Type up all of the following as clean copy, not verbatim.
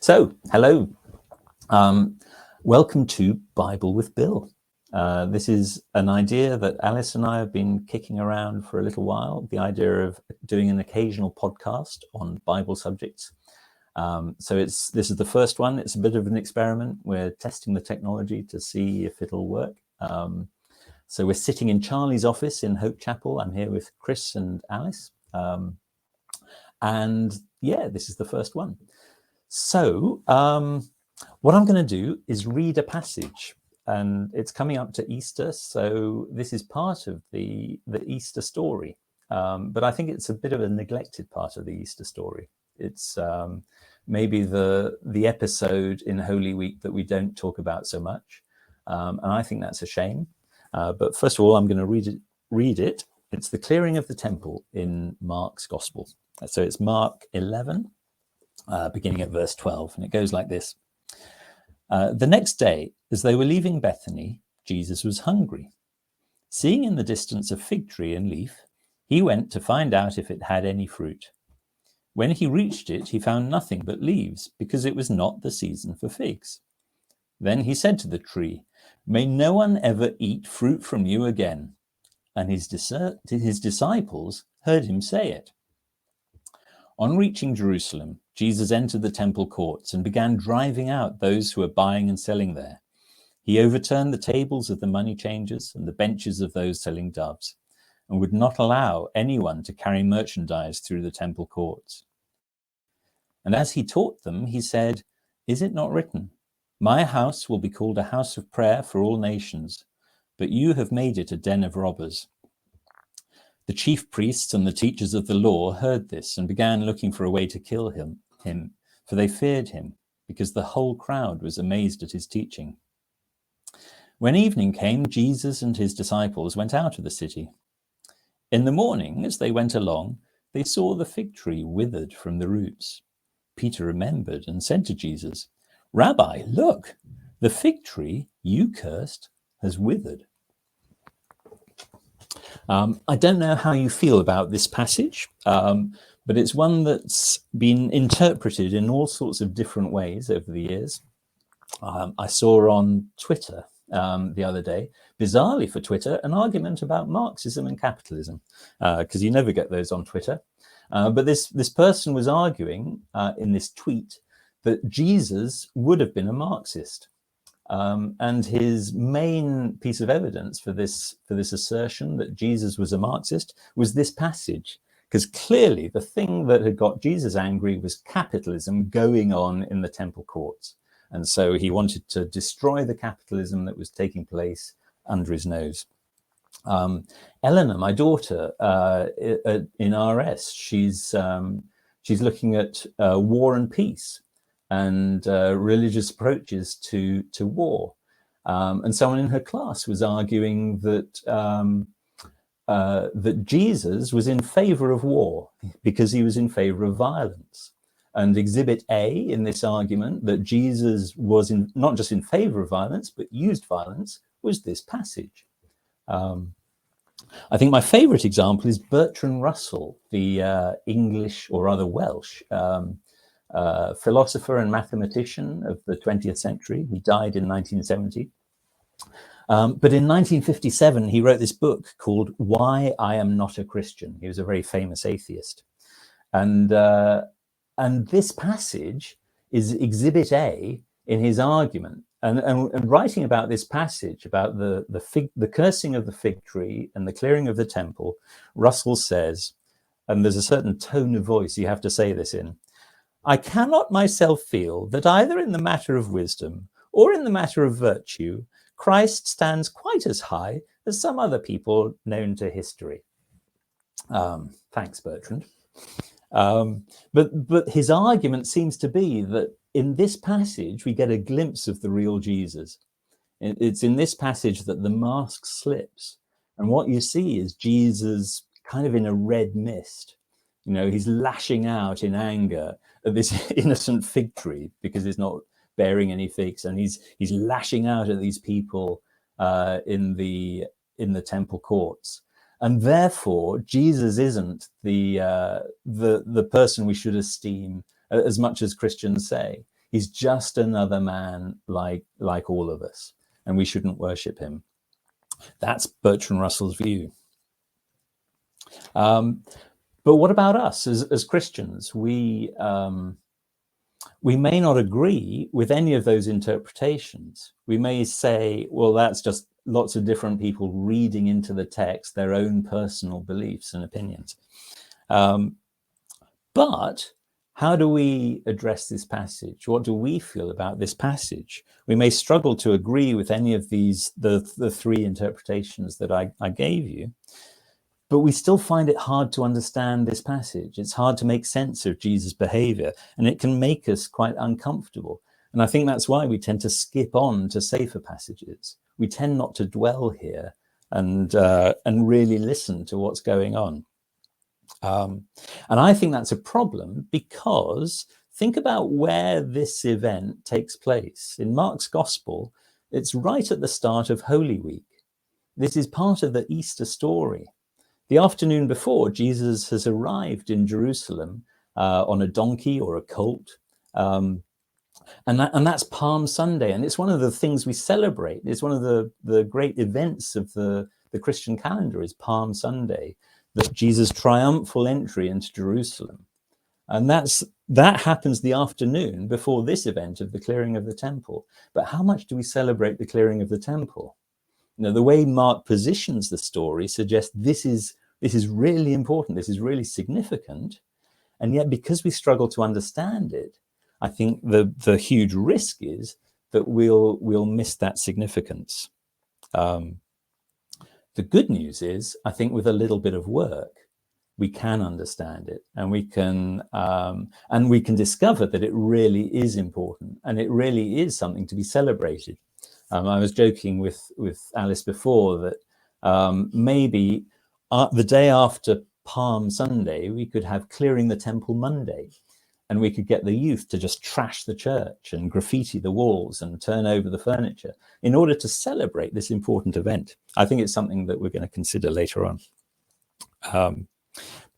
So, hello. Welcome to Bible with Bill. This is an idea that Alice and I have been kicking around for a little while, the idea of doing an occasional podcast on Bible subjects. This is the first one. It's a bit of an experiment. We're testing the technology to see if it'll work. So we're sitting in Charlie's office in Hope Chapel. I'm here with Chris and Alice. And yeah, this is the first one. So what I'm going to do is read a passage, and it's coming up to Easter. So this is part of the Easter story. But I think it's a bit of a neglected part of the Easter story. It's maybe the episode in Holy Week that we don't talk about so much. And I think that's a shame. But first of all, I'm going to read it. It's the clearing of the temple in Mark's Gospel. So it's Mark 11, beginning at verse 12. And it goes like this. The next day, as they were leaving Bethany, Jesus was hungry. Seeing in the distance a fig tree and leaf, he went to find out if it had any fruit. When he reached it, he found nothing but leaves, because it was not the season for figs. Then he said to the tree, "May no one ever eat fruit from you again." And his disciples heard him say it. On reaching Jerusalem, Jesus entered the temple courts and began driving out those who were buying and selling there. He overturned the tables of the money changers and the benches of those selling doves, and would not allow anyone to carry merchandise through the temple courts. And as he taught them, he said, "Is it not written, 'My house will be called a house of prayer for all nations,' but you have made it a den of robbers." The chief priests and the teachers of the law heard this and began looking for a way to kill him, for they feared him, because the whole crowd was amazed at his teaching. When evening came, Jesus and his disciples went out of the city. In the morning, as they went along, they saw the fig tree withered from the roots. Peter remembered and said to Jesus, "Rabbi, look, the fig tree you cursed has withered." I don't know how you feel about this passage, but it's one that's been interpreted in all sorts of different ways over the years. I saw on Twitter the other day, bizarrely for Twitter, an argument about Marxism and capitalism, because you never get those on Twitter. But this person was arguing in this tweet that Jesus would have been a Marxist. And his main piece of evidence for this assertion that Jesus was a Marxist was this passage, because clearly the thing that had got Jesus angry was capitalism going on in the temple courts. And so he wanted to destroy the capitalism that was taking place under his nose. Eleanor, my daughter, in RS, she's looking at war and peace and religious approaches to war. And someone in her class was arguing that that Jesus was in favor of war because he was in favor of violence. And exhibit A in this argument that Jesus was not just in favor of violence, but used violence, was this passage. I think my favorite example is Bertrand Russell, the English, or rather Welsh, philosopher and mathematician of the 20th century. He died in 1970. But in 1957, he wrote this book called "Why I Am Not a Christian." He was a very famous atheist. And this passage is exhibit A in his argument. And writing about this passage, about the cursing of the fig tree and the clearing of the temple, Russell says, and there's a certain tone of voice you have to say this in, "I cannot myself feel that either in the matter of wisdom or in the matter of virtue, Christ stands quite as high as some other people known to history." Thanks, Bertrand. But his argument seems to be that in this passage, we get a glimpse of the real Jesus. It's in this passage that the mask slips. And what you see is Jesus kind of in a red mist. You know, he's lashing out in anger at this innocent fig tree because it's not bearing any figs. And he's lashing out at these people in the temple courts. And therefore, Jesus isn't the person we should esteem as much as Christians say. He's just another man like all of us, and we shouldn't worship him. That's Bertrand Russell's view. But what about us as Christians? We may not agree with any of those interpretations. We may say, well, that's just lots of different people reading into the text their own personal beliefs and opinions. But how do we address this passage? What do we feel about this passage? We may struggle to agree with any of these, the three interpretations that I gave you, but we still find it hard to understand this passage. It's hard to make sense of Jesus' behavior, and it can make us quite uncomfortable. And I think that's why we tend to skip on to safer passages. We tend not to dwell here and really listen to what's going on. And I think that's a problem, because think about where this event takes place. In Mark's Gospel, it's right at the start of Holy Week. This is part of the Easter story. The afternoon before, Jesus has arrived in Jerusalem on a donkey or a colt. And that's Palm Sunday. And it's one of the things we celebrate. It's one of the great events of the Christian calendar is Palm Sunday, that Jesus' triumphal entry into Jerusalem. And that happens the afternoon before this event of the clearing of the temple. But how much do we celebrate the clearing of the temple? The way Mark positions the story suggests this is really important, this is really significant, and yet because we struggle to understand it, I think the huge risk is that we'll miss that significance. The good news is, I think with a little bit of work, we can understand it, and we can discover that it really is important, and it really is something to be celebrated. I was joking with Alice before that maybe the day after Palm Sunday, we could have Clearing the Temple Monday, and we could get the youth to just trash the church and graffiti the walls and turn over the furniture in order to celebrate this important event. I think it's something that we're going to consider later on.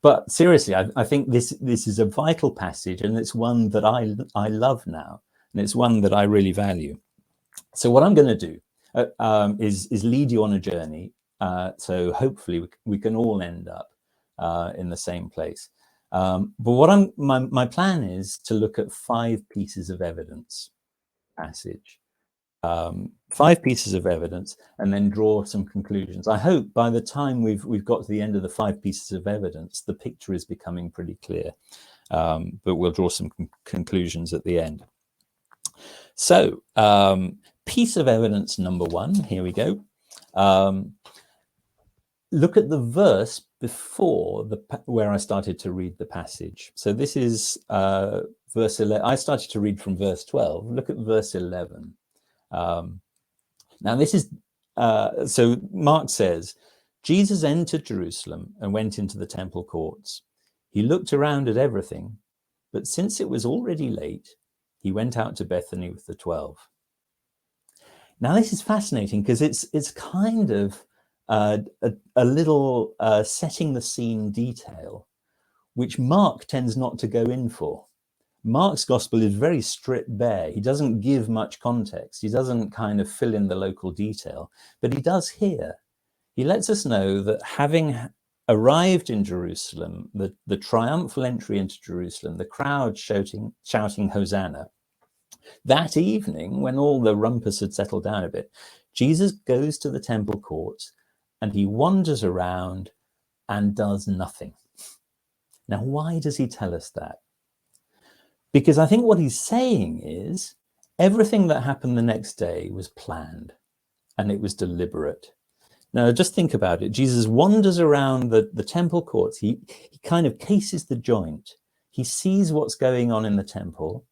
But seriously, I think this is a vital passage, and it's one that I love now, and it's one that I really value. So what I'm going to do is lead you on a journey. So hopefully we can all end up in the same place. But what my plan is to look at 5 pieces of evidence passage, 5 pieces of evidence, and then draw some conclusions. I hope by the time we've got to the end of the 5 pieces of evidence, the picture is becoming pretty clear. But we'll draw some conclusions at the end. So piece of evidence number 1, here we go. Look at the verse before where I started to read the passage. So this is verse 11. I started to read from verse 12. Look at verse 11. Now this is, so Mark says, Jesus entered Jerusalem and went into the temple courts. He looked around at everything, but since it was already late, he went out to Bethany with the 12. Now this is fascinating because it's kind of a little setting the scene detail, which Mark tends not to go in for. Mark's gospel is very stripped bare. He doesn't give much context. He doesn't kind of fill in the local detail, but he does here. He lets us know that having arrived in Jerusalem, the triumphal entry into Jerusalem, the crowd shouting Hosanna, that evening, when all the rumpus had settled down a bit, Jesus goes to the temple courts and he wanders around and does nothing. Now, why does he tell us that? Because I think what he's saying is everything that happened the next day was planned and it was deliberate. Now, just think about it. Jesus wanders around the temple courts. He kind of cases the joint. He sees what's going on in the temple.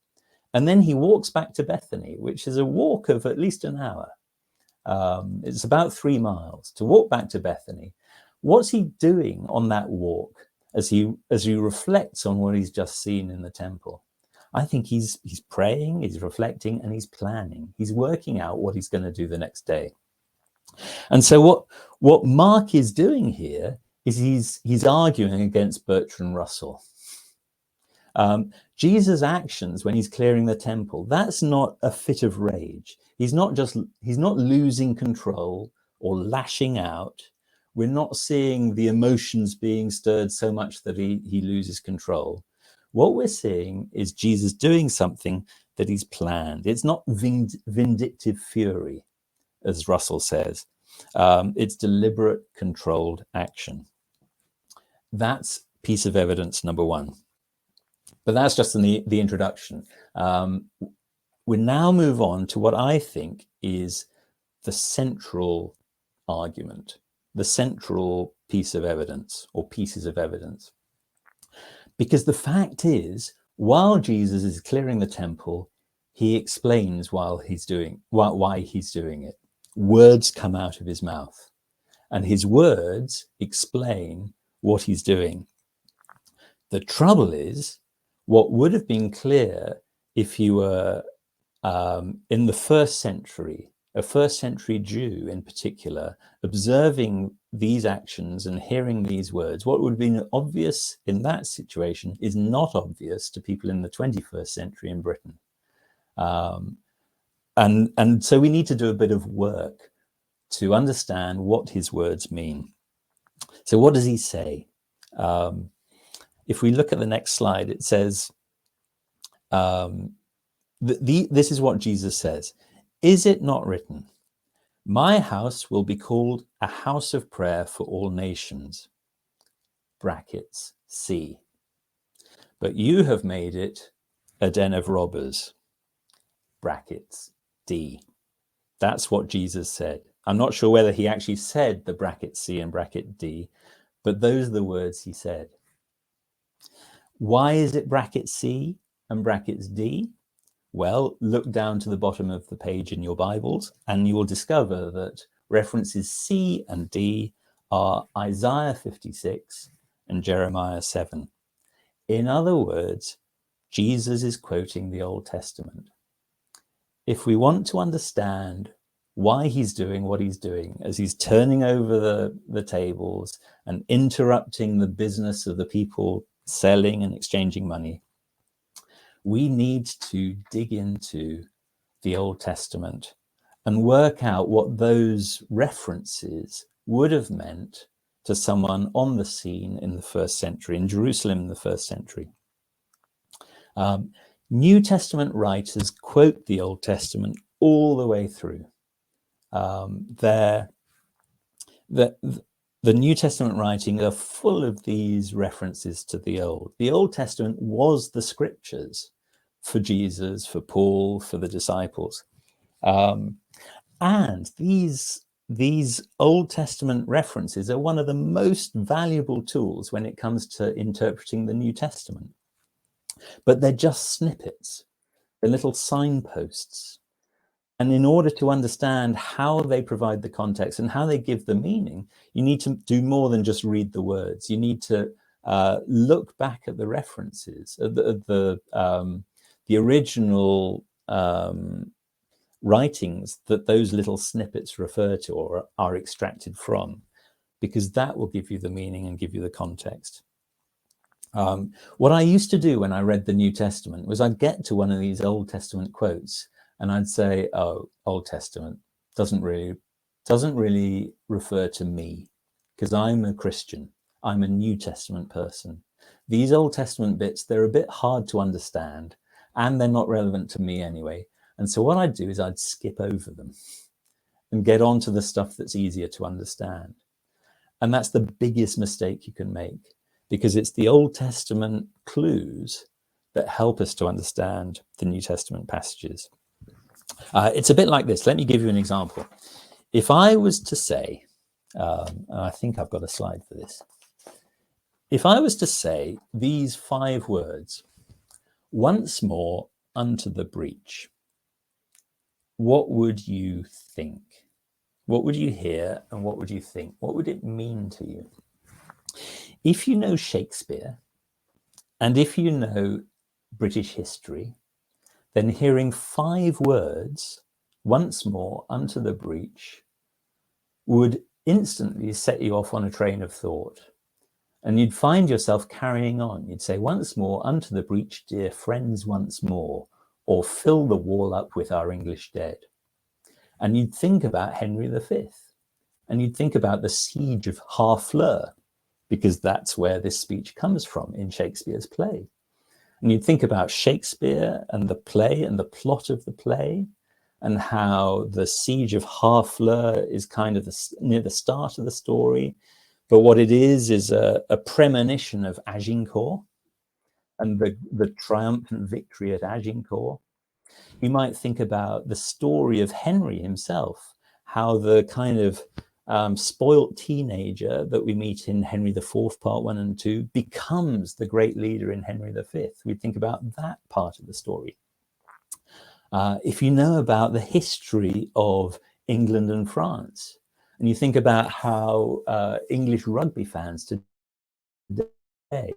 And then he walks back to Bethany, which is a walk of at least an hour. It's about 3 miles to walk back to Bethany. What's he doing on that walk as he reflects on what he's just seen in the temple? I think he's praying, he's reflecting, and he's planning. He's working out what he's going to do the next day. And so what Mark is doing here is he's arguing against Bertrand Russell. Jesus' actions when he's clearing the temple, that's not a fit of rage. He's not losing control or lashing out. We're not seeing the emotions being stirred so much that he loses control. What we're seeing is Jesus doing something that he's planned. It's not vindictive fury, as Russell says. It's deliberate, controlled action. That's piece of evidence number one. But that's just in the introduction. We now move on to what I think is the central argument, the central piece of evidence or pieces of evidence. Because the fact is, while Jesus is clearing the temple, he explains why he's doing it. Words come out of his mouth, and his words explain what he's doing. The trouble is, what would have been clear if you were in the first century, a first century Jew in particular, observing these actions and hearing these words, what would have been obvious in that situation is not obvious to people in the 21st century in Britain. And so we need to do a bit of work to understand what his words mean. So what does he say? If we look at the next slide, it says, this is what Jesus says. Is it not written, my house will be called a house of prayer for all nations, brackets, C. But you have made it a den of robbers, brackets, D. That's what Jesus said. I'm not sure whether he actually said the bracket C and bracket D, but those are the words he said. Why is it bracket C and brackets D? Well, look down to the bottom of the page in your Bibles and you will discover that references C and D are Isaiah 56 and Jeremiah 7. In other words, Jesus is quoting the Old Testament. If we want to understand why he's doing what he's doing, as he's turning over the tables and interrupting the business of the people selling and exchanging money, we need to dig into the Old Testament and work out what those references would have meant to someone on the scene in the first century, in Jerusalem in the first century. New Testament writers quote the Old Testament all the way through. The New Testament writings are full of these references to the Old. The Old Testament was the scriptures for Jesus, for Paul, for the disciples. And these Old Testament references are one of the most valuable tools when it comes to interpreting the New Testament. But they're just snippets, they're little signposts. And in order to understand how they provide the context and how they give the meaning, you need to do more than just read the words. You need to look back at the references, the original writings that those little snippets refer to or are extracted from, because that will give you the meaning and give you the context. What I used to do when I read the New Testament was I'd get to one of these Old Testament quotes and I'd say, oh, Old Testament doesn't really refer to me because I'm a Christian. I'm a New Testament person. These Old Testament bits, they're a bit hard to understand and they're not relevant to me anyway. And so what I'd do is I'd skip over them and get on to the stuff that's easier to understand. And that's the biggest mistake you can make, because it's the Old Testament clues that help us to understand the New Testament passages. It's a bit like this. Let me give you an example. If I was to say, and I think I've got a slide for this. If I was to say these 5 words, once more unto the breach, what would you think? What would you hear and what would you think? What would it mean to you? If you know Shakespeare and if you know British history, then hearing 5 words, once more unto the breach, would instantly set you off on a train of thought. And you'd find yourself carrying on. You'd say, once more, unto the breach, dear friends, once more, or fill the wall up with our English dead. And you'd think about Henry V, and you'd think about the siege of Harfleur, because that's where this speech comes from in Shakespeare's play. And you'd think about Shakespeare and the play and the plot of the play, and how the siege of Harfleur is kind of near the start of the story. But what it is a premonition of Agincourt and the triumphant victory at Agincourt. You might think about the story of Henry himself, how the kind of spoilt teenager that we meet in Henry IV, Part 1 and 2, becomes the great leader in Henry V. We think about that part of the story. If you know about the history of England and France, and you think about how English rugby fans today,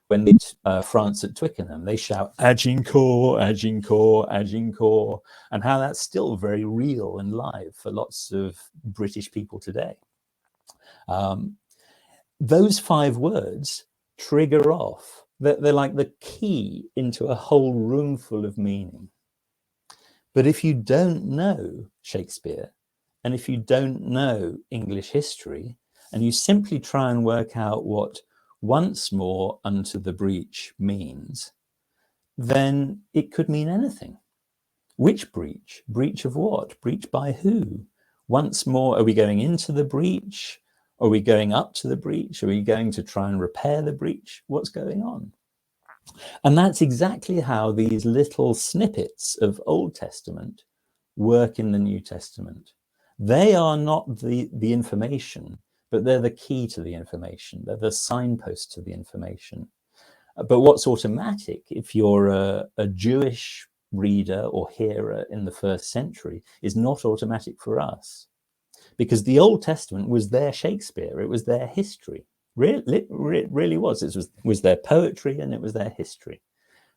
when they meet France at Twickenham, they shout Agincourt, Agincourt, Agincourt, and how that's still very real and live for lots of British people today. Those 5 words trigger off. They're like the key into a whole room full of meaning. But if you don't know Shakespeare, and if you don't know English history, and you simply try and work out what once more unto the breach means, then it could mean anything. Which breach? Breach of what? Breach by who? Once more, are we going into the breach? Are we going up to the breach? Are we going to try and repair the breach? What's going on? And that's exactly how these little snippets of Old Testament work in the New Testament. They are not the information, but they're the key to the information. They're the signpost to the information. But what's automatic, if you're a Jewish reader or hearer in the 1st century, is not automatic for us. Because the Old Testament was their Shakespeare, it was their history. It really was. It was their poetry and it was their history.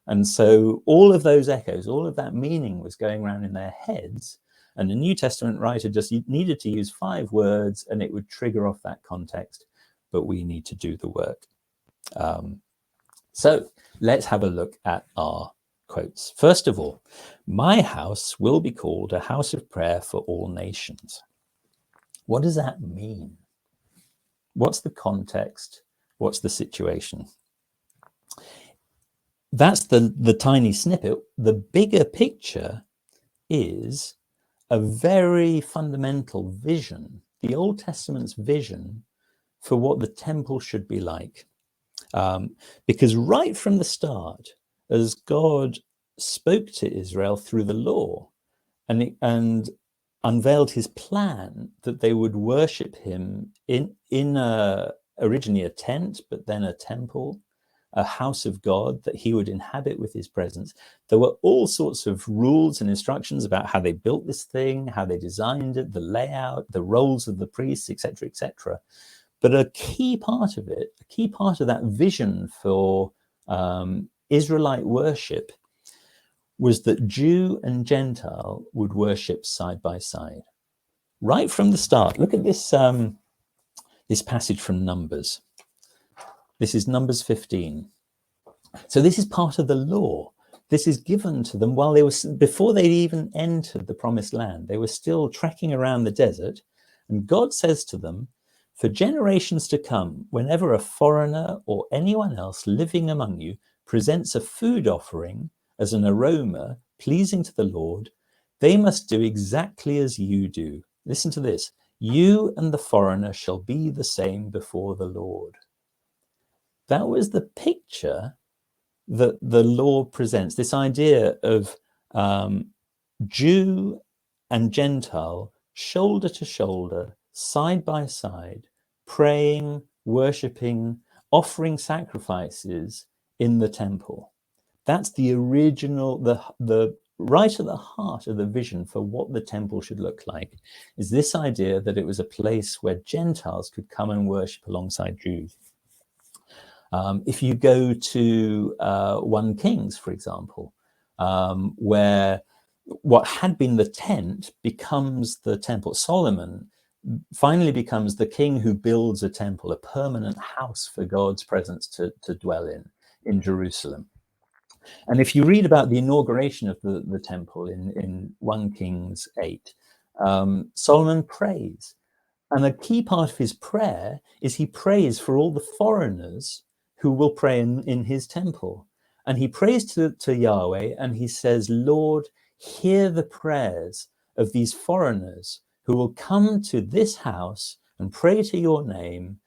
And so all of those echoes, all of that meaning was going around in their heads. And the New Testament writer just needed to use 5 words and it would trigger off that context. But we need to do the work. So let's have a look at our quotes. First of all, my house will be called a house of prayer for all nations. What does that mean? What's the context? What's the situation? That's the tiny snippet. The bigger picture is a very fundamental vision, the Old Testament's vision for what the temple should be like. Because right from the start, as God spoke to Israel through the law and unveiled his plan that they would worship him in originally a tent, but then a temple, a house of God that he would inhabit with his presence. There were all sorts of rules and instructions about how they built this thing, how they designed it, the layout, the roles of the priests, etc., etc. But a key part of it, a key part of that vision for Israelite worship was that Jew and Gentile would worship side by side. Right from the start, look at this, this passage from Numbers. This is Numbers 15. So this is part of the law. This is given to them while they were, before they even entered the promised land. They were still trekking around the desert. And God says to them, for generations to come, whenever a foreigner or anyone else living among you presents a food offering as an aroma pleasing to the Lord, they must do exactly as you do. Listen to this. You and the foreigner shall be the same before the Lord. That was the picture that the law presents, this idea of Jew and Gentile, shoulder to shoulder, side by side, praying, worshipping, offering sacrifices in the temple. That's the original, the right at the heart of the vision for what the temple should look like, is this idea that it was a place where Gentiles could come and worship alongside Jews. If you go to 1 Kings, for example, where what had been the tent becomes the temple. Solomon finally becomes the king who builds a temple, a permanent house for God's presence to dwell in Jerusalem. And if you read about the inauguration of the temple in 1 Kings 8, Solomon prays. And a key part of his prayer is he prays for all the foreigners who will pray in his temple. And he prays to Yahweh, and he says, Lord, hear the prayers of these foreigners who will come to this house and pray to your name,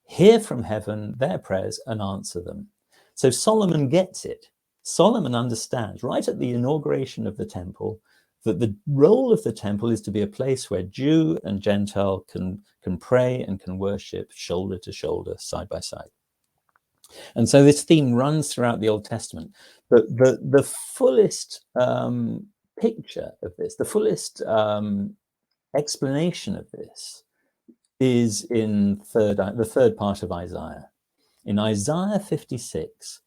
hear from heaven their prayers and answer them. So Solomon gets it. Solomon understands right at the inauguration of the temple that the role of the temple is to be a place where Jew and Gentile can pray and can worship shoulder to shoulder, side by side. And so this theme runs throughout the Old Testament. But the fullest picture of this, the fullest explanation of this is in the third part of Isaiah. In Isaiah 56,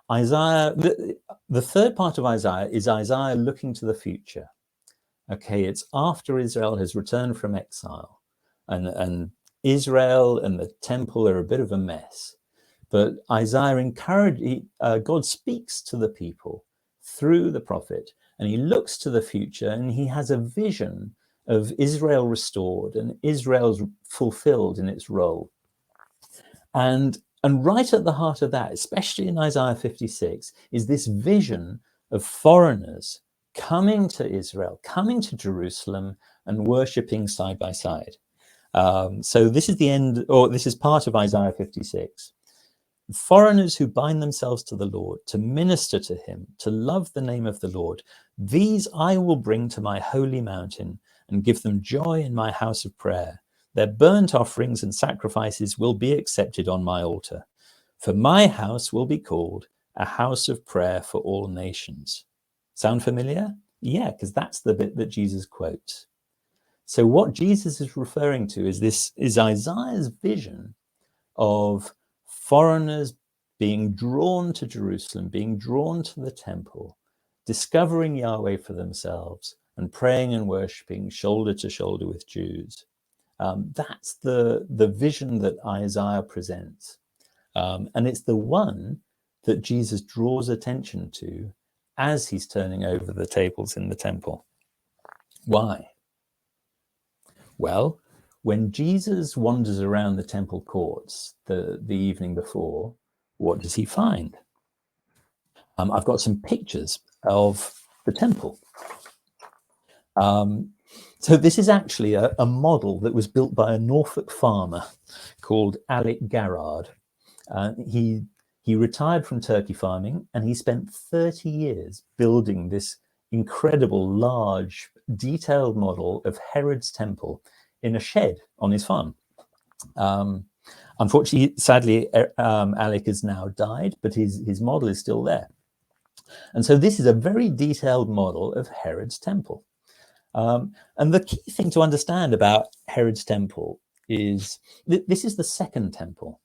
the third part of Isaiah is Isaiah looking to the future. Okay, it's after Israel has returned from exile, and Israel and the temple are a bit of a mess. But Isaiah God speaks to the people through the prophet, and he looks to the future, and he has a vision of Israel restored and Israel's fulfilled in its role. And right at the heart of that, especially in Isaiah 56, is this vision of foreigners coming to Israel, coming to Jerusalem and worshipping side by side. So this is the end, or this is part of Isaiah 56. Foreigners who bind themselves to the Lord, to minister to him, to love the name of the Lord, these I will bring to my holy mountain and give them joy in my house of prayer. Their burnt offerings and sacrifices will be accepted on my altar. For my house will be called a house of prayer for all nations. Sound familiar? Yeah, because that's the bit that Jesus quotes. So what Jesus is referring to is Isaiah's vision of foreigners being drawn to Jerusalem, being drawn to the temple, discovering Yahweh for themselves, and praying and worshipping shoulder to shoulder with Jews. That's the vision that Isaiah presents. And it's the one that Jesus draws attention to as he's turning over the tables in the temple. Why? Well, when Jesus wanders around the temple courts the evening before, what does he find? I've got some pictures of the temple. So this is actually a model that was built by a Norfolk farmer called Alec Garrard. He retired from turkey farming, and he spent 30 years building this incredible, large, detailed model of Herod's temple in a shed on his farm. Unfortunately, sadly, Alec has now died, but his model is still there. And so this is a very detailed model of Herod's temple. And the key thing to understand about Herod's temple is this is the second temple.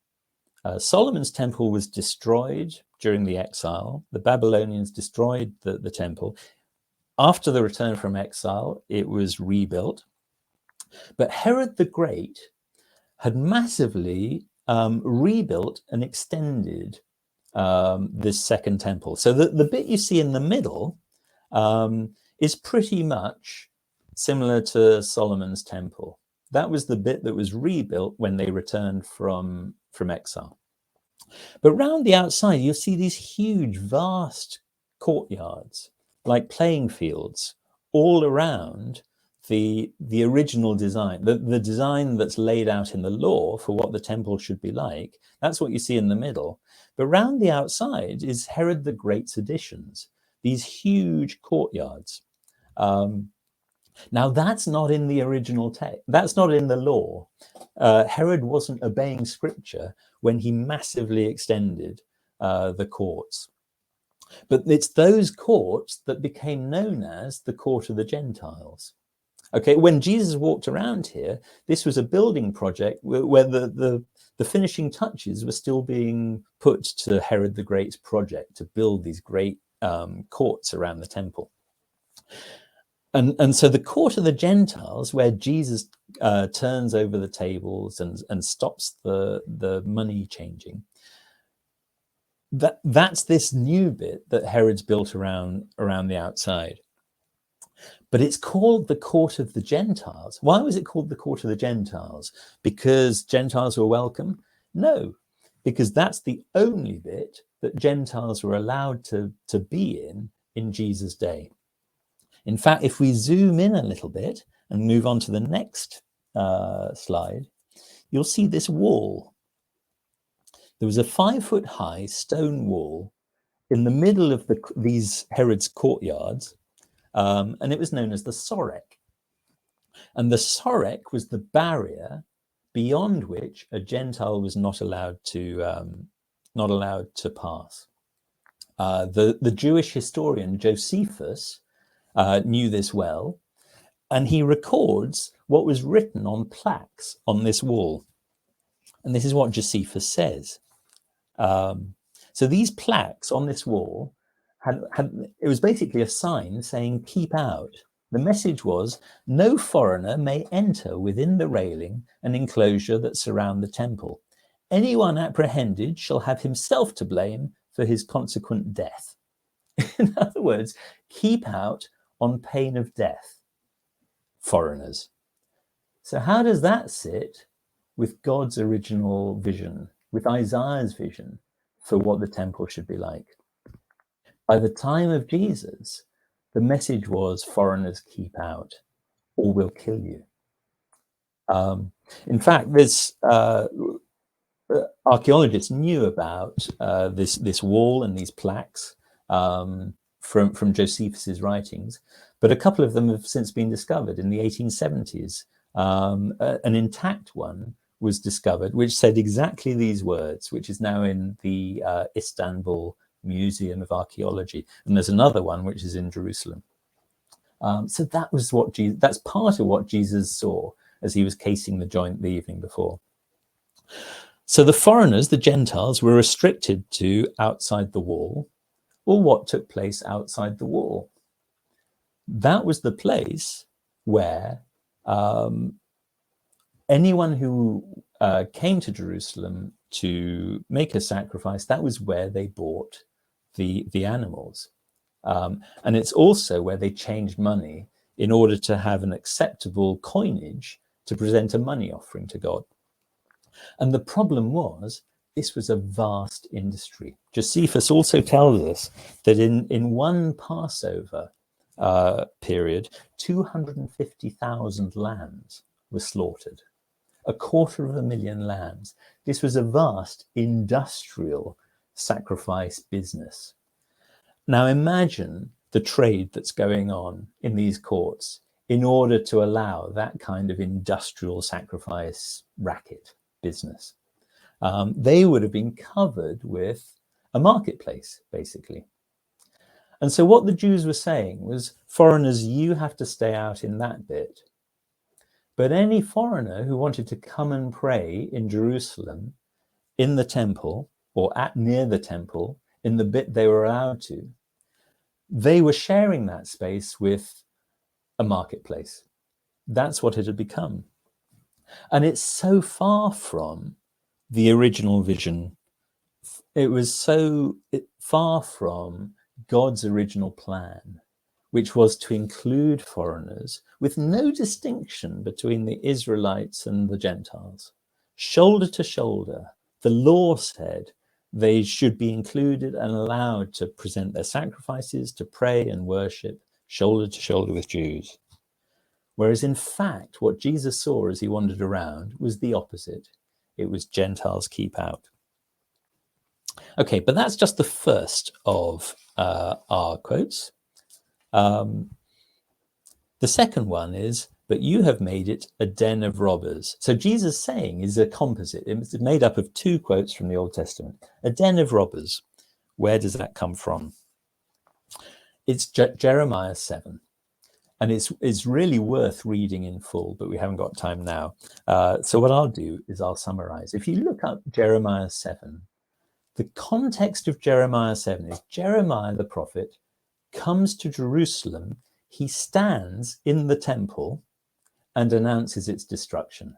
Solomon's temple was destroyed during the exile. The Babylonians destroyed the temple. After the return from exile, it was rebuilt. But Herod the Great had massively rebuilt and extended this second temple. So the bit you see in the middle is pretty much similar to Solomon's temple. That was the bit that was rebuilt when they returned from exile. But round the outside, you'll see these huge, vast courtyards, like playing fields, all around the original design, the design that's laid out in the law for what the temple should be like. That's what you see in the middle. But round the outside is Herod the Great's additions, these huge courtyards. Now, that's not in the original text. That's not in the law. Herod wasn't obeying scripture when he massively extended the courts. But it's those courts that became known as the court of the Gentiles. Okay, when Jesus walked around here, this was a building project where the finishing touches were still being put to Herod the Great's project to build these great courts around the temple. And so the court of the Gentiles, where Jesus turns over the tables and stops the money changing, that's this new bit that Herod's built around the outside. But it's called the court of the Gentiles. Why was it called the court of the Gentiles? Because Gentiles were welcome? No, because that's the only bit that Gentiles were allowed to be in Jesus' day. In fact, if we zoom in a little bit and move on to the next slide, you'll see this wall. There was a 5-foot high stone wall in the middle of these Herod's courtyards, and it was known as the Sorek. And the Sorek was the barrier beyond which a Gentile was not allowed to pass. The Jewish historian Josephus knew this well, and he records what was written on plaques on this wall. And this is what Josephus says. So these plaques on this wall it was basically a sign saying, keep out. The message was, no foreigner may enter within the railing and enclosure that surround the temple. Anyone apprehended shall have himself to blame for his consequent death. In other words, keep out on pain of death, foreigners. So how does that sit with God's original vision, with Isaiah's vision for what the temple should be like? By the time of Jesus, the message was, foreigners keep out or we'll kill you. In fact, this archaeologists knew about this wall and these plaques from Josephus's writings, but a couple of them have since been discovered in the 1870s. An intact one was discovered which said exactly these words, which is now in the Istanbul Museum of Archaeology, and there's another one which is in Jerusalem. So that was that's part of what Jesus saw as he was casing the joint the evening before. So the foreigners, the Gentiles, were restricted to outside the wall, or what took place outside the wall. That was the place where anyone who came to Jerusalem to make a sacrifice, that was where they bought the animals. And it's also where they changed money in order to have an acceptable coinage to present a money offering to God. And the problem was, this was a vast industry. Josephus also tells us that in one Passover period, 250,000 lambs were slaughtered, 250,000 lambs. This was a vast industrial sacrifice business. Now imagine the trade that's going on in these courts in order to allow that kind of industrial sacrifice racket business. They would have been covered with a marketplace, basically. And so what the Jews were saying was, foreigners, you have to stay out in that bit. But any foreigner who wanted to come and pray in Jerusalem, in the temple, or near the temple, in the bit they were allowed to, they were sharing that space with a marketplace. That's what it had become. And it's so far from the original vision. It was so far from God's original plan, which was to include foreigners with no distinction between the Israelites and the Gentiles. Shoulder to shoulder, the law said they should be included and allowed to present their sacrifices, to pray and worship shoulder to shoulder with Jews. Whereas in fact, what Jesus saw as he wandered around was the opposite. It was Gentiles keep out. Okay, but that's just the first of our quotes. The second one is, but you have made it a den of robbers. So Jesus' saying is a composite. It's made up of two quotes from the Old Testament. A den of robbers. Where does that come from? It's Jeremiah 7. And it's really worth reading in full, but we haven't got time now. So what I'll do is I'll summarize. If you look up Jeremiah 7, the context of Jeremiah 7 is Jeremiah the prophet comes to Jerusalem. he stands in the temple and announces its destruction.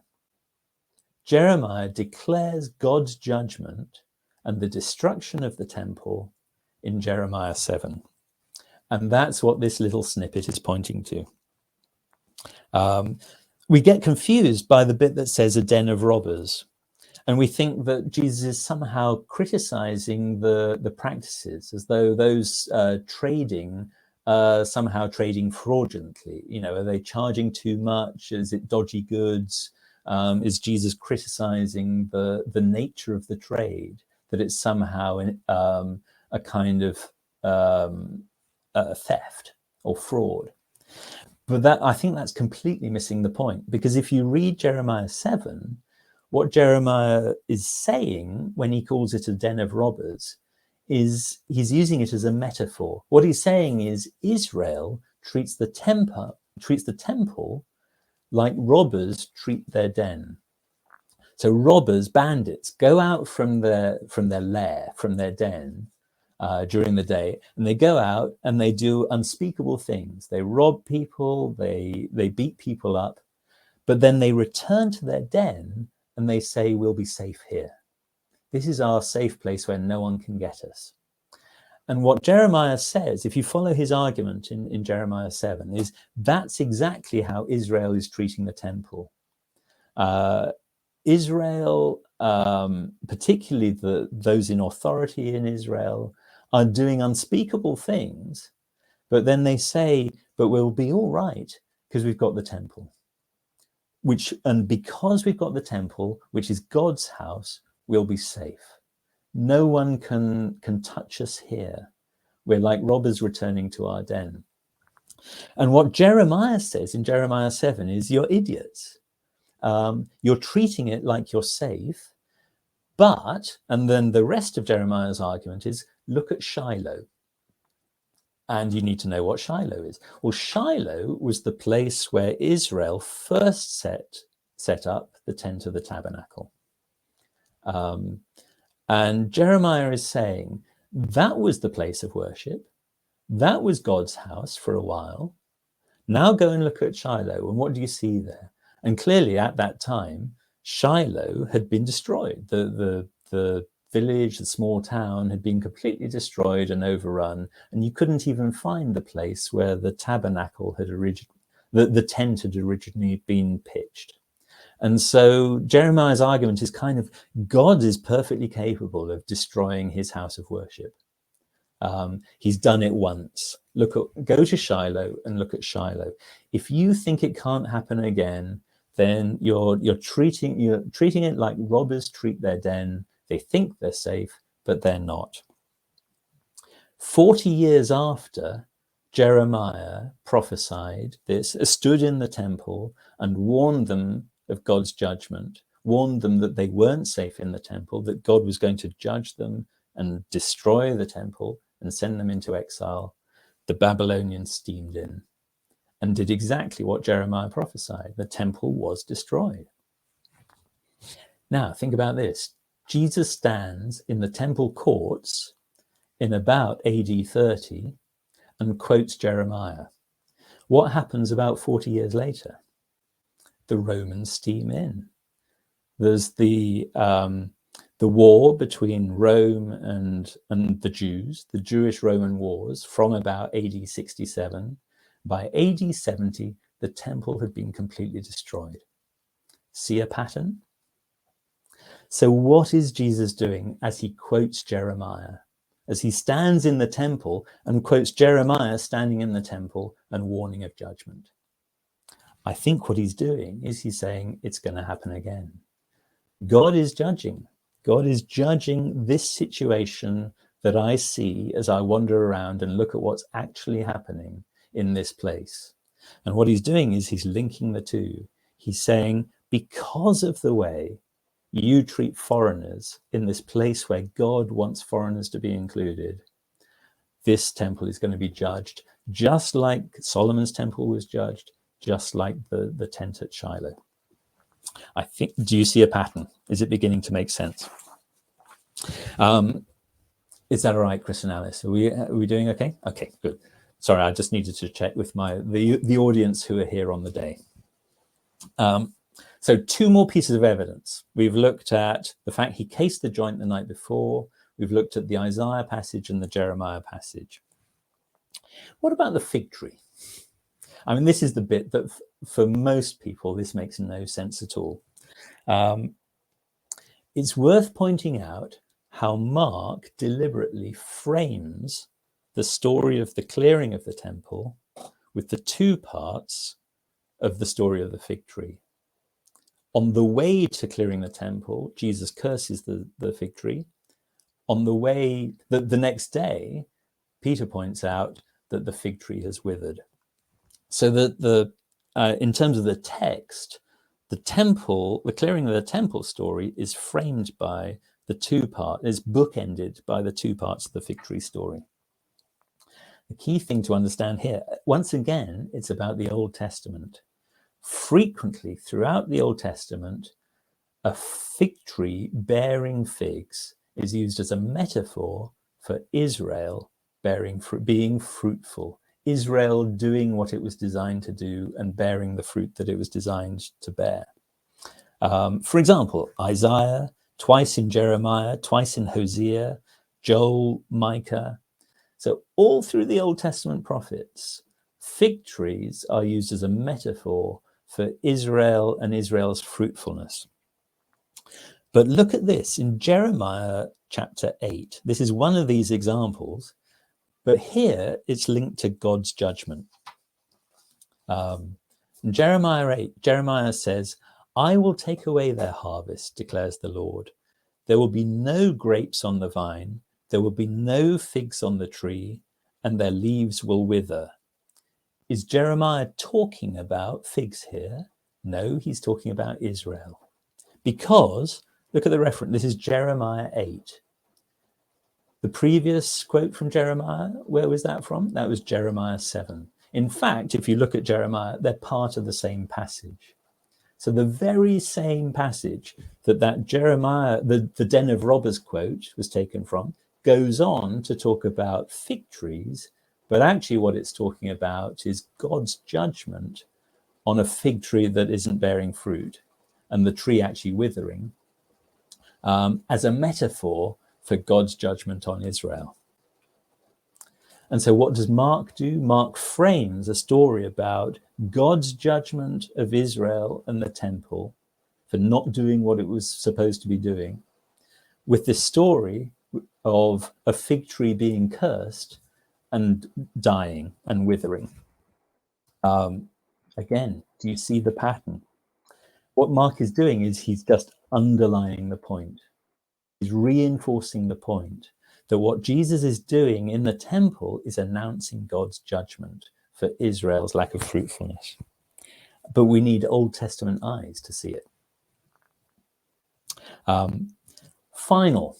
Jeremiah declares God's judgment and the destruction of the temple in Jeremiah 7. And that's what this little snippet is pointing to. We get confused by the bit that says a den of robbers. And we think that Jesus is somehow criticizing the practices, as though those trading, somehow trading fraudulently. You know, are they charging too much? Is it dodgy goods? Is Jesus criticizing the nature of the trade, that it's somehow a kind of theft or fraud? But that, I think that's completely missing the point, because if you read Jeremiah 7, what Jeremiah is saying when he calls it a den of robbers is he's using it as a metaphor. What he's saying is Israel treats the temple like robbers treat their den. So robbers, bandits, go out from their lair, from their den during the day, and they go out and they do unspeakable things. They rob people, they beat people up, but then they return to their den and they say, we'll be safe here. This is our safe place where no one can get us. And what Jeremiah says, if you follow his argument in Jeremiah 7, is that's exactly how Israel is treating the temple. Israel, particularly those in authority in Israel, are doing unspeakable things, but then they say, but we'll be all right because we've got the temple. And because we've got the temple, which is God's house, we'll be safe. No one can touch us here. We're like robbers returning to our den. And what Jeremiah says in Jeremiah 7 is, you're idiots. You're treating it like you're safe. But, and then the rest of Jeremiah's argument is, look at Shiloh. And you need to know what Shiloh is. Well, Shiloh was the place where Israel first set up the tent of the tabernacle. And Jeremiah is saying that was the place of worship. That was God's house for a while. Now go and look at Shiloh, and what do you see there? And clearly at that time, Shiloh had been destroyed. The village, the small town, had been completely destroyed and overrun, and you couldn't even find the place where the tabernacle had the tent had originally been pitched. And so Jeremiah's argument is kind of, God is perfectly capable of destroying his house of worship. He's done it once. Go to Shiloh and look at Shiloh. If you think it can't happen again, then you're treating it like robbers treat their den. They think they're safe, but they're not. 40 years after Jeremiah prophesied this, stood in the temple and warned them of God's judgment, warned them that they weren't safe in the temple, that God was going to judge them and destroy the temple and send them into exile. The Babylonians steamed in and did exactly what Jeremiah prophesied. The temple was destroyed. Now, think about this. Jesus stands in the temple courts in about AD 30 and quotes Jeremiah. What happens about 40 years later? The Romans steam in. There's the war between Rome and the Jews, the Jewish-Roman wars, from about AD 67. By AD 70, the temple had been completely destroyed. See a pattern? So what is Jesus doing as he quotes Jeremiah? As he stands in the temple and quotes Jeremiah standing in the temple and warning of judgment? I think what he's doing is he's saying it's going to happen again. God is judging. God is judging this situation that I see as I wander around and look at what's actually happening in this place. And what he's doing is he's linking the two. He's saying, because of the way you treat foreigners in this place where God wants foreigners to be included, this temple is going to be judged, just like Solomon's temple was judged, just like the tent at Shiloh. I think, do you see a pattern? Is it beginning to make sense? Is that all right, Chris and Alice? Are we doing okay? Okay, good. Sorry, I just needed to check with the audience who are here on the day. So 2 more pieces of evidence. We've looked at the fact he cased the joint the night before. We've looked at the Isaiah passage and the Jeremiah passage. What about the fig tree? I mean, this is the bit that for most people, this makes no sense at all. It's worth pointing out how Mark deliberately frames the story of the clearing of the temple with the 2 parts of the story of the fig tree. On the way to clearing the temple, Jesus curses the fig tree. On the way, the next day, Peter points out that the fig tree has withered. So that in terms of the text, the clearing of the temple story is framed by the 2 parts, is bookended by the 2 parts of the fig tree story. The key thing to understand here, once again, it's about the Old Testament. Frequently throughout the Old Testament, a fig tree bearing figs is used as a metaphor for Israel being fruitful, Israel doing what it was designed to do and bearing the fruit that it was designed to bear. For example, Isaiah, twice in Jeremiah, twice in Hosea, Joel, Micah. So all through the Old Testament prophets, fig trees are used as a metaphor for Israel and Israel's fruitfulness. But look at this in Jeremiah chapter 8. This is one of these examples, but here it's linked to God's judgment. In Jeremiah 8, Jeremiah says, "I will take away their harvest, declares the Lord. There will be no grapes on the vine, there will be no figs on the tree, and their leaves will wither." Is Jeremiah talking about figs here? No, he's talking about Israel. Because, look at the reference, this is Jeremiah 8. The previous quote from Jeremiah, where was that from? That was Jeremiah 7. In fact, if you look at Jeremiah, they're part of the same passage. So the very same passage that Jeremiah, the den of robbers quote was taken from, goes on to talk about fig trees, but actually what it's talking about is God's judgment on a fig tree that isn't bearing fruit and the tree actually withering, as a metaphor for God's judgment on Israel. And so what does Mark do? Mark frames a story about God's judgment of Israel and the temple for not doing what it was supposed to be doing, with this story of a fig tree being cursed and dying and withering. Again, do you see the pattern? What Mark is doing is he's just underlining the point. He's reinforcing the point that what Jesus is doing in the temple is announcing God's judgment for Israel's lack of fruitfulness. But we need Old Testament eyes to see it. Final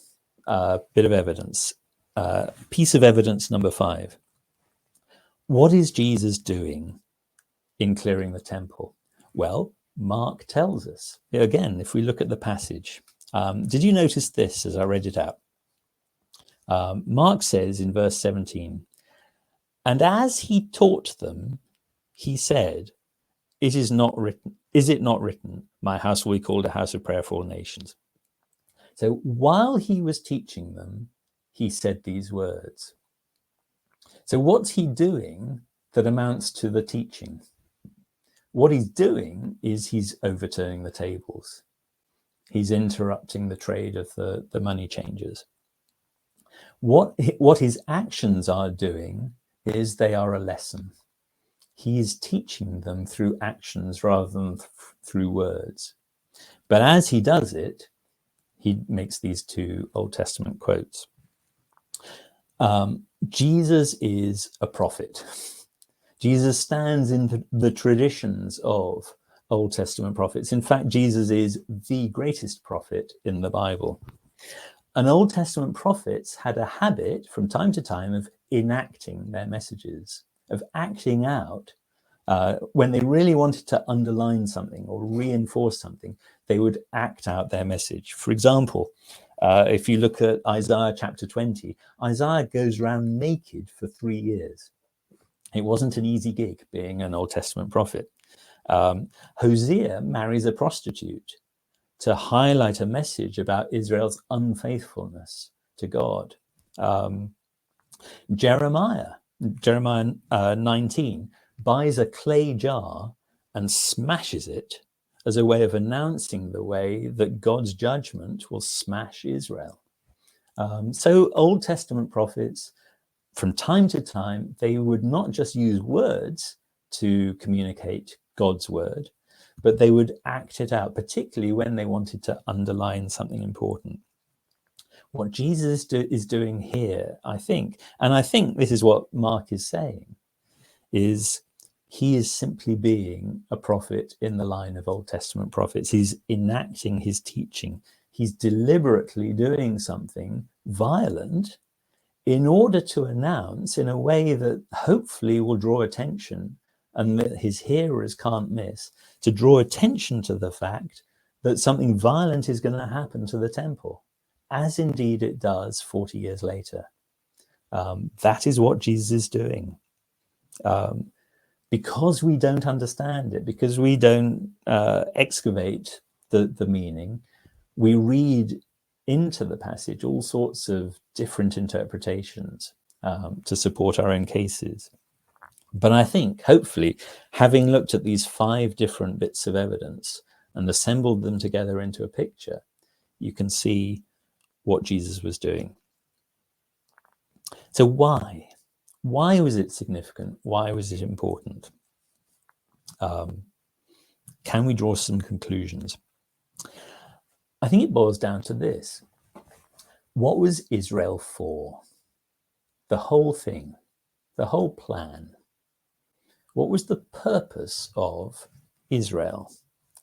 bit of evidence, piece of evidence number 5. What is Jesus doing in clearing the temple? Well, Mark tells us. Again, if we look at the passage, did you notice this as I read it out? Mark says in verse 17, "And as he taught them, he said, is it not written, my house will be called a house of prayer for all nations?" So while he was teaching them, he said these words. So what's he doing that amounts to the teaching? What he's doing is he's overturning the tables. He's interrupting the trade of the money changers. What his actions are doing is they are a lesson. He is teaching them through actions rather than through words. But as he does it, he makes these 2 Old Testament quotes. Jesus is a prophet. Jesus stands in the traditions of Old Testament prophets. In fact, Jesus is the greatest prophet in the Bible. And Old Testament prophets had a habit from time to time of enacting their messages, of acting out. When they really wanted to underline something or reinforce something, they would act out their message. For example, if you look at Isaiah chapter 20, Isaiah goes around naked for 3 years. It wasn't an easy gig being an Old Testament prophet. Hosea marries a prostitute to highlight a message about Israel's unfaithfulness to God. Jeremiah 19 buys a clay jar and smashes it as a way of announcing the way that God's judgment will smash Israel. So Old Testament prophets, from time to time, they would not just use words to communicate God's word, but they would act it out, particularly when they wanted to underline something important. What Jesus is doing here, I think, and I think this is what Mark is saying, is he is simply being a prophet in the line of Old Testament prophets. He's enacting his teaching. He's deliberately doing something violent in order to announce in a way that hopefully will draw attention and that his hearers can't miss, to draw attention to the fact that something violent is going to happen to the temple, as indeed it does 40 years later. That is what Jesus is doing. Because we don't understand it, because we don't excavate the meaning, we read into the passage all sorts of different interpretations to support our own cases. But I think, hopefully, having looked at these 5 different bits of evidence and assembled them together into a picture, you can see what Jesus was doing. So why? Why was it significant? Why was it important? Can we draw some conclusions? I think it boils down to this. What was Israel for? The whole thing, the whole plan. What was the purpose of Israel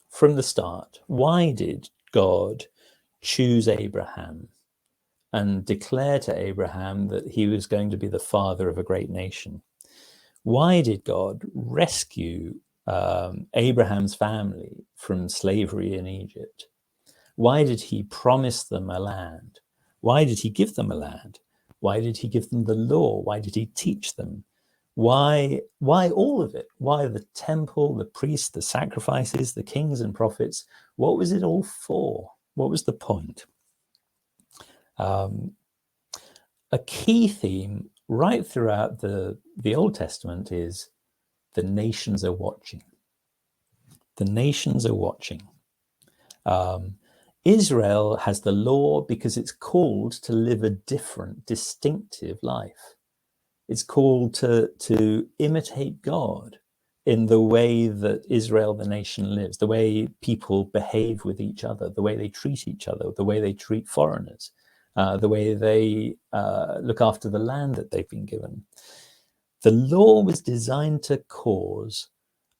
from the start? Why did God choose Abraham and declare to Abraham that he was going to be the father of a great nation? Why did God rescue Abraham's family from slavery in Egypt? Why did he promise them a land? Why did he give them a land? Why did he give them the law? Why did he teach them? Why all of it? Why the temple, the priests, the sacrifices, the kings and prophets? What was it all for? What was the point? A key theme right throughout the Old Testament is the nations are watching. The nations are watching. Israel has the law because it's called to live a different, distinctive life. It's called to imitate God in the way that Israel, the nation, lives, the way people behave with each other, the way they treat each other, the way they treat foreigners, the way they look after the land that they've been given. The law was designed to cause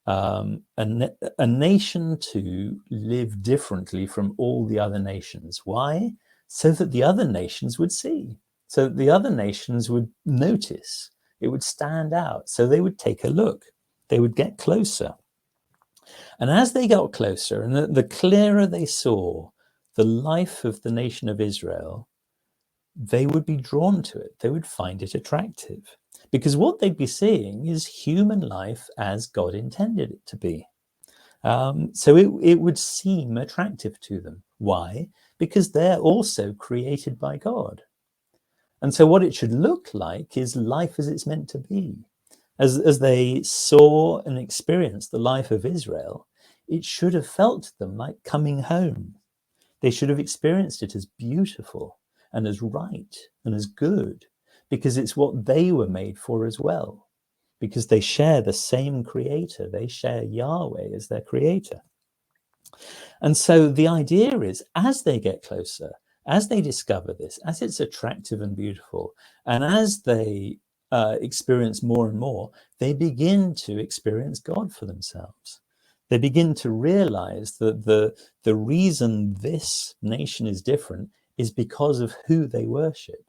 a nation to live differently from all the other nations. Why? So that the other nations would see, so that the other nations would notice, it would stand out, so they would take a look, they would get closer. And as they got closer, and the clearer they saw the life of the nation of Israel, they would be drawn to it, they would find it attractive. Because what they'd be seeing is human life as God intended it to be. So it would seem attractive to them. Why? Because they're also created by God. And so what it should look like is life as it's meant to be. As they saw and experienced the life of Israel, it should have felt to them like coming home. They should have experienced it as beautiful and as right and as good, because it's what they were made for as well, because they share the same creator, they share Yahweh as their creator. And so the idea is, as they get closer, as they discover this, as it's attractive and beautiful, and as they experience more and more, they begin to experience God for themselves. They begin to realize that the reason this nation is different is because of who they worship.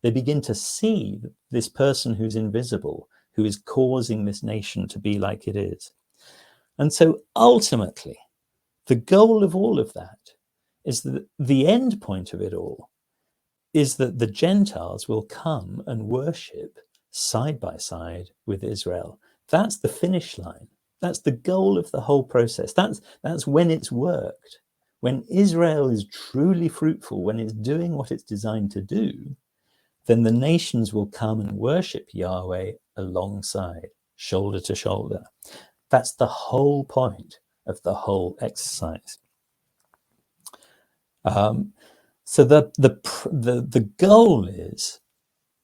They begin to see this person who's invisible, who is causing this nation to be like it is. And so ultimately, the goal of all of that is that the end point of it all is that the Gentiles will come and worship side by side with Israel. That's the finish line. That's the goal of the whole process. That's when it's worked. When Israel is truly fruitful, when it's doing what it's designed to do, then the nations will come and worship Yahweh alongside, shoulder to shoulder. That's the whole point of the whole exercise. So the goal is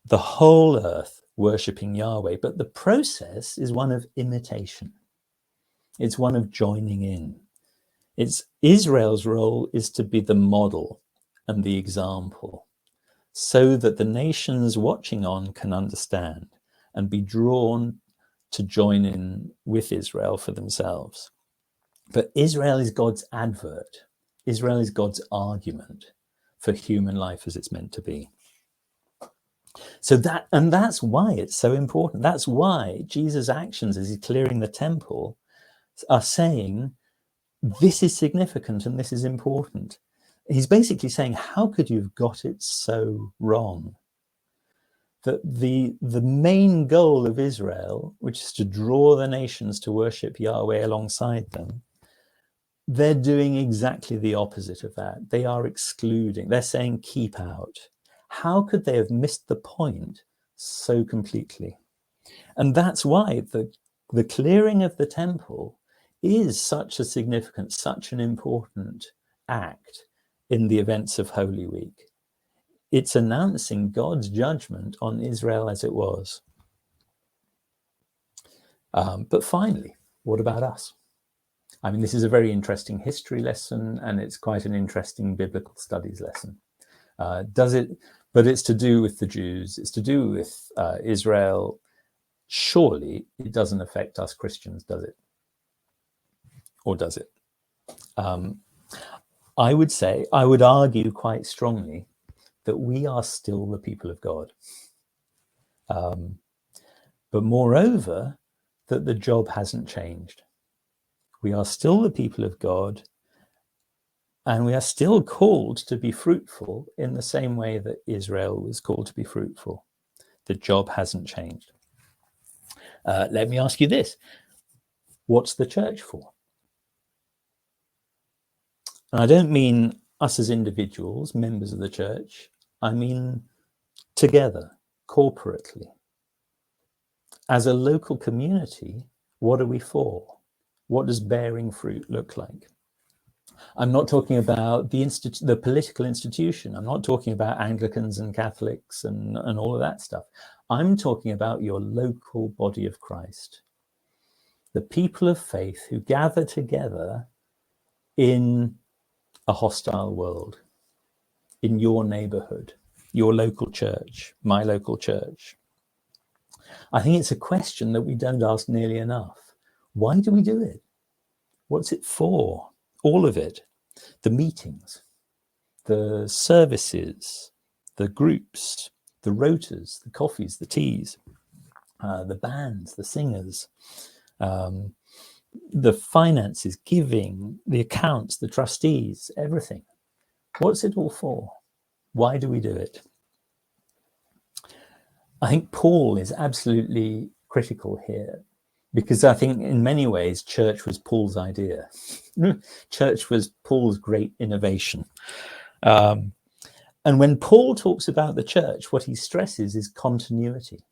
the whole earth worshipping Yahweh, but the process is one of imitation. It's one of joining in. It's Israel's role is to be the model and the example, so that the nations watching on can understand and be drawn to join in with Israel for themselves. But Israel is God's advert. Israel is God's argument for human life as it's meant to be. So that's why it's so important. That's why Jesus' actions as he's clearing the temple are saying, this is significant and this is important. He's basically saying, how could you have got it so wrong? That the main goal of Israel, which is to draw the nations to worship Yahweh alongside them, they're doing exactly the opposite of that. They are excluding. They're saying, keep out. How could they have missed the point so completely? And that's why the clearing of the temple is such a significant, such an important act in the events of Holy Week. It's announcing God's judgment on Israel as it was. But finally, what about us? I mean, this is a very interesting history lesson, and it's quite an interesting biblical studies lesson. But it's to do with the Jews, it's to do with Israel. Surely it doesn't affect us Christians, does it? Or does it? I would argue quite strongly that we are still the people of God. But moreover, that the job hasn't changed. We are still the people of God, and we are still called to be fruitful in the same way that Israel was called to be fruitful. The job hasn't changed. Let me ask you this. What's the church for? And I don't mean us as individuals, members of the church. I mean together, corporately. As a local community, what are we for? What does bearing fruit look like? I'm not talking about the political institution. I'm not talking about Anglicans and Catholics and all of that stuff. I'm talking about your local body of Christ. The people of faith who gather together in a hostile world, in your neighborhood, your local church, my local church. I think it's a question that we don't ask nearly enough. Why do we do it? What's it for? All of it. The meetings, the services, the groups, the rotas, the coffees, the teas, the bands, the singers, the finances, giving, the accounts, the trustees, everything. What's it all for? Why do we do it? I think Paul is absolutely critical here, because I think in many ways church was Paul's idea. Church was Paul's great innovation. And when Paul talks about the church, what he stresses is continuity.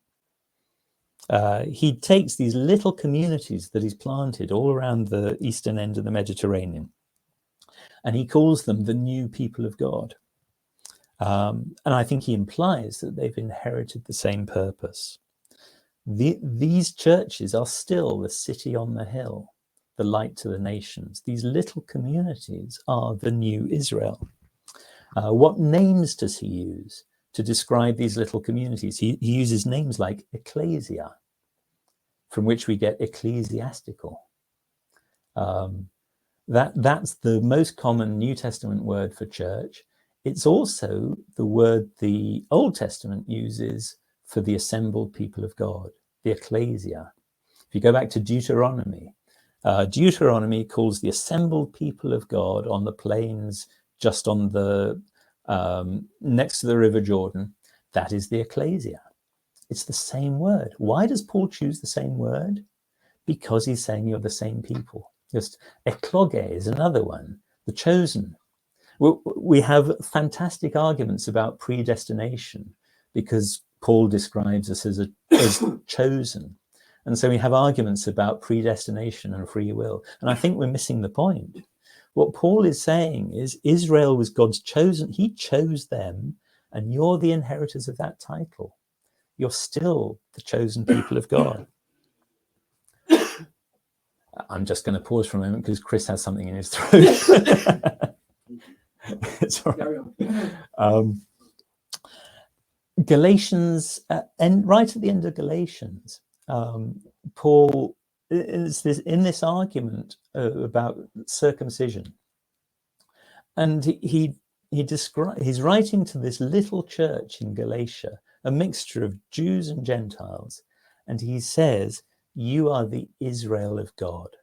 He takes these little communities that he's planted all around the eastern end of the Mediterranean, and he calls them the new people of God. And I think he implies that they've inherited the same purpose. These churches are still the city on the hill, the light to the nations. These little communities are the new Israel. What names does he use to describe these little communities? He uses names like ecclesia, from which we get ecclesiastical. That's the most common New Testament word for church. It's also the word the Old Testament uses for the assembled people of God, the ecclesia. If you go back to Deuteronomy, Deuteronomy calls the assembled people of God on the plains just on the next to the River Jordan, that is the ecclesia. It's the same word. Why does Paul choose the same word? Because he's saying you're the same people. Just ekloge is another one, the chosen. We have fantastic arguments about predestination because Paul describes us as chosen. And so we have arguments about predestination and free will. And I think we're missing the point. What Paul is saying is Israel was God's chosen. He chose them, and you're the inheritors of that title. You're still the chosen people of God. I'm just going to pause for a moment because Chris has something in his throat. It's all right. Galatians, and right at the end of Galatians, Paul is in this argument about circumcision, and he's writing to this little church in Galatia, a mixture of Jews and Gentiles, and he says, "You are the Israel of God."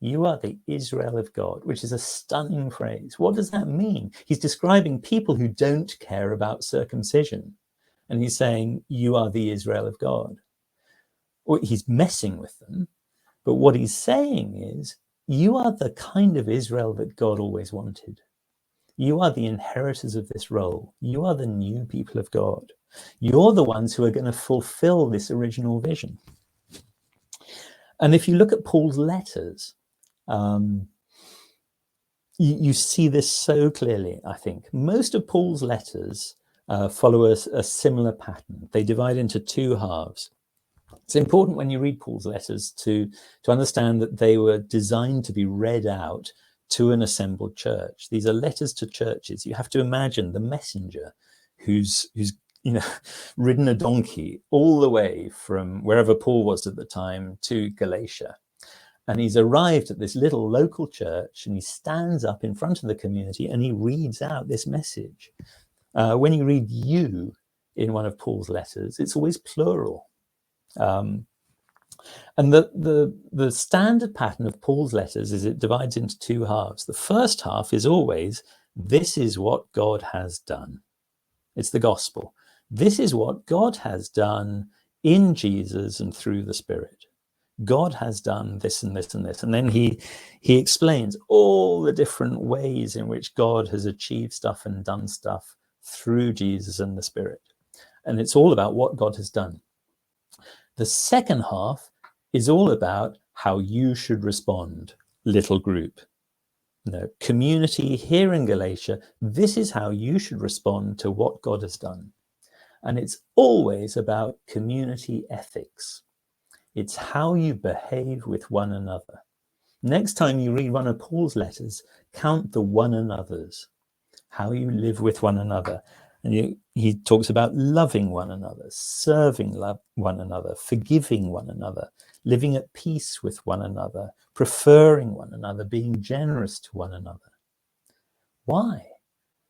You are the Israel of God, which is a stunning phrase. What does that mean? He's describing people who don't care about circumcision. And he's saying, you are the Israel of God. Or he's messing with them. But what he's saying is, you are the kind of Israel that God always wanted. You are the inheritors of this role. You are the new people of God. You're the ones who are going to fulfill this original vision. And if you look at Paul's letters, you see this so clearly, I think. Most of Paul's letters follow a similar pattern. They divide into two halves. It's important when you read Paul's letters to understand that they were designed to be read out to an assembled church. These are letters to churches. You have to imagine the messenger who's ridden a donkey all the way from wherever Paul was at the time to Galatia. And he's arrived at this little local church, and he stands up in front of the community and he reads out this message. When you read "you" in one of Paul's letters, it's always plural. And the standard pattern of Paul's letters is it divides into two halves. The first half is always, this is what God has done. It's the gospel. This is what God has done in Jesus and through the Spirit. God has done this and this and this. And then he explains all the different ways in which God has achieved stuff and done stuff through Jesus and the Spirit. And it's all about what God has done. The second half is all about how you should respond, little group. Community here in Galatia, this is how you should respond to what God has done. And it's always about community ethics. It's how you behave with one another. Next time you read one of Paul's letters, count the one another's, how you live with one another. And he talks about loving one another, serving one another, forgiving one another, living at peace with one another, preferring one another, being generous to one another. Why?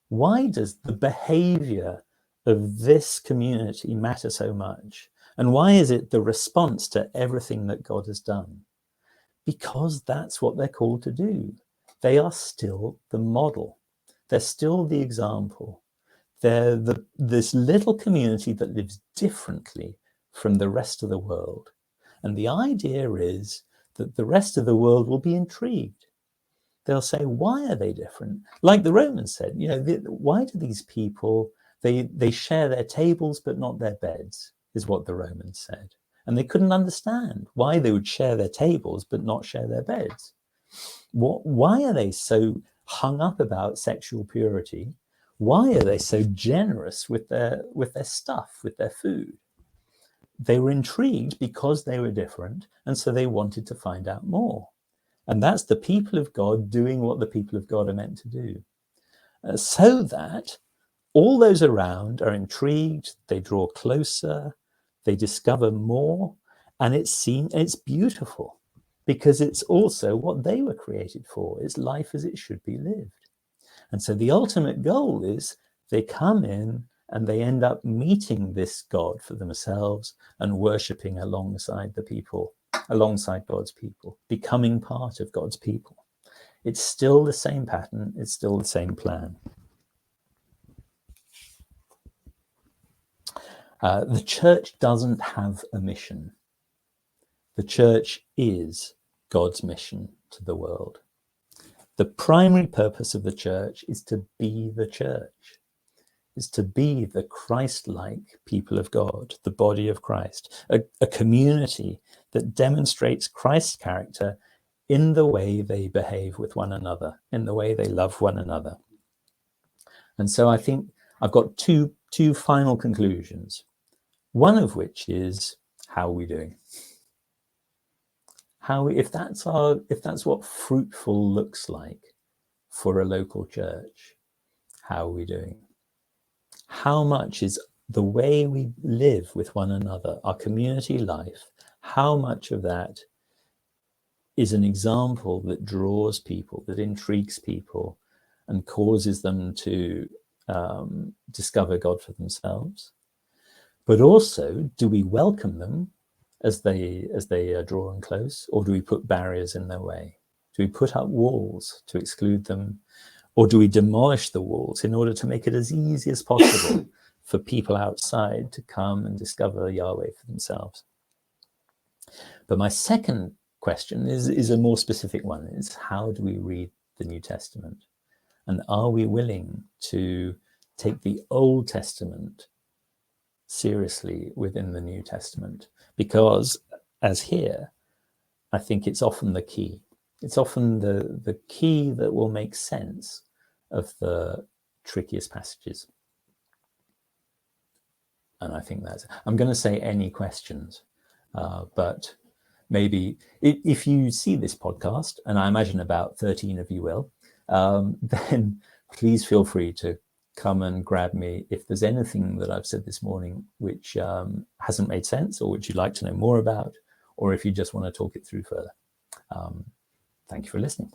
Why does the behavior of this community matter so much? And why is it the response to everything that God has done? Because that's what they're called to do. They are still the model. They're still the example. They're this little community that lives differently from the rest of the world. And the idea is that the rest of the world will be intrigued. They'll say, why are they different? Like the Romans said, why do these people, they share their tables but not their beds, is what the Romans said. And they couldn't understand why they would share their tables but not share their beds. Why are they so hung up about sexual purity? Why are they so generous with their stuff, with their food? They were intrigued because they were different, and so they wanted to find out more. And that's the people of God doing what the people of God are meant to do. So that all those around are intrigued, they draw closer, they discover more, and it's beautiful because it's also what they were created for. It's life as it should be lived. And so the ultimate goal is they come in and they end up meeting this God for themselves and worshipping alongside the people, alongside God's people, becoming part of God's people. It's still the same pattern. It's still the same plan. The church doesn't have a mission. The church is God's mission to the world. The primary purpose of the church is to be the church, is to be the Christ-like people of God, the body of Christ, a community that demonstrates Christ's character in the way they behave with one another, in the way they love one another. And so I think I've got two final conclusions, one of which is, how are we doing? If that's what fruitful looks like for a local church, how are we doing? How much is the way we live with one another, our community life, how much of that is an example that draws people, that intrigues people and causes them to discover God for themselves? But also, do we welcome them as they are drawn close, or do we put barriers in their way? Do we put up walls to exclude them, or do we demolish the walls in order to make it as easy as possible for people outside to come and discover Yahweh for themselves? But my second question is a more specific one. Is how do we read the New Testament? And are we willing to take the Old Testament seriously within the New Testament? Because, as here, I think it's often the key. It's often the key that will make sense of the trickiest passages. And I think that's, I'm going to say any questions, but maybe if you see this podcast, and I imagine about 13 of you will, then please feel free to come and grab me if there's anything that I've said this morning which hasn't made sense, or which you'd like to know more about, or if you just want to talk it through further. Thank you for listening.